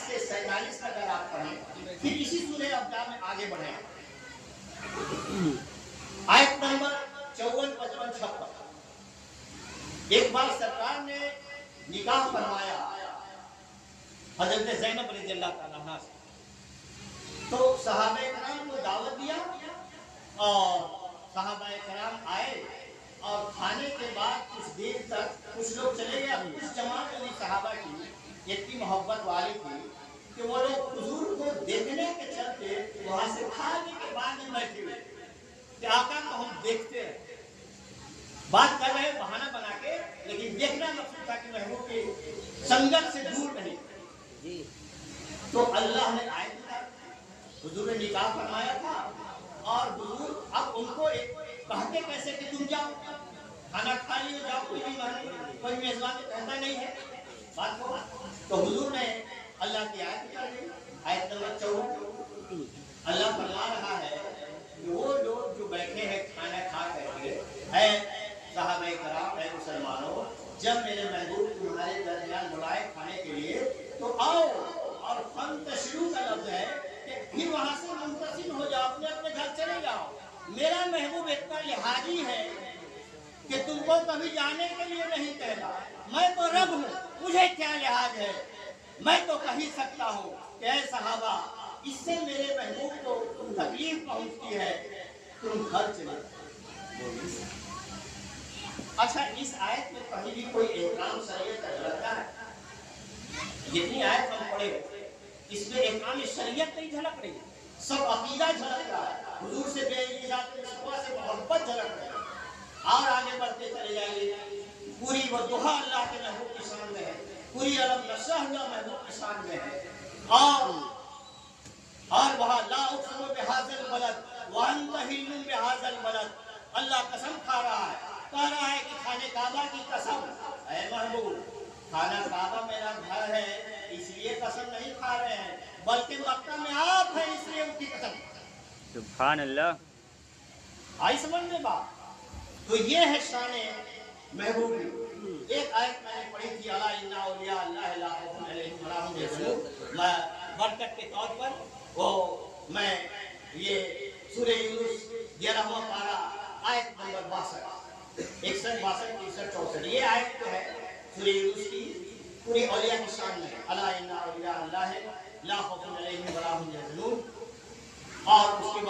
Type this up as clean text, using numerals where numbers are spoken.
سے 47 تک اگر آپ پڑھیں، پھر اسی سورہ ابدا میں آگے بڑھیں، آیت نمبر 54، 55، 56۔ ایک بار سرکار نے نکاح فرمایا حضرت زینب رضی اللہ تعالیٰ عنہ سے، تو صحابہ کرام کو دعوت دیا اور صحابہ کرام آئے، اور کھانے کے بعد کچھ دیر تک کچھ لوگ چلے گئے، کچھ جماعت علی صحابہ کی اتنی محبت والی تھی کہ وہ لوگ حضور کو دیکھنے کے چلتے وہاں سے کھانے کے بعد میں بیٹھے ہوئے کہ آقا کو ہم دیکھتے ہیں، بات کر رہے بہانہ بنا کے، لیکن دیکھنا مقصود تھا کہ محبوب کی سنگت سے دور نہیں۔ تو اللہ نے آیت اتاری، حضور نے نکاح فرمایا تھا، اور حضور اب ان کو کہتے کیسے کہ تم جاؤ کھانا کھا لیے جاؤ، کوئی میزبان تو کہتا نہیں ہے بات کو۔ تو حضور نے اللہ کی آیت اتاری، آیت نمبر 54۔ اللہ فرما رہا ہے کہ وہ لوگ جو بیٹھے ہیں کھانا کھا کر کے، اے صحابہ کرام، اے مسلمانوں، جب میرے محبوب تمہارے درمیان بلائے کھانے کے لیے تو آؤ، اور فانتشروا کا لفظ ہے کہ پھر وہاں سے منتشر ہو جاؤ، اپنے اپنے گھر چلے جاؤ۔ میرا محبوب اتنا لحاظی ہے کہ تم کو کبھی جانے کے لیے نہیں کہتا، میں تو رب ہوں، مجھے کیا لحاظ ہے، میں تو کہہ سکتا ہوں کہ اے صحابہ، اس سے میرے محبوب کو تکلیف پہنچتی ہے، تم گھر چلے جاؤ۔ اچھا، اس آیت میں کہیں بھی کوئی احکام شریعت کا جھلکتا ہے؟ جتنی آیت ہم پڑھے اس میں احکام شریعت نہیں جھلک رہی، سب عقیدہ جھلک رہا ہے، حضور سے بے ذات مصطفیٰ سے محبت جھلک رہی ہے۔ اور آگے بڑھتے چلے جائیے، پوری وضحیٰ اللہ کے محبوب کی شان میں ہے، پوری علم نشرح اللہ محبوب کی شان میں ہے، اور وہاں لا اقسم بہذا البلد وانت حل بہذا البلد، اللہ قسم کھا رہا ہے، کہہ رہا ہے کہ خانہ کعبہ کی قسم، اے محبوب خانہ کعبہ میرا گھر ہے اس لیے قسم نہیں کھا رہے ہیں، بلکہ مکہ میں آپ ہیں اس لیے ان کی قسم۔ سبحان اللہ۔ آئی سمجھ میں بات؟ تو یہ ہے شان محبوب کی۔ ایک آیت میں نے پڑھی تھی، الا ان اولیاء اللہ لا خوف علیہم ولا هم يحزنون، میں برکت کے طور پر میں یہ سورہ یونس 11واں پارہ آیت نمبر 62، 61، 62، 63، 64، یہ آیت جو ہے سورہ یونس کی پوری اولیاء کی شان میں، الا ان اولیاء اللہ لا خوف علیہم ولا هم يحزنون، اور اس کے بعد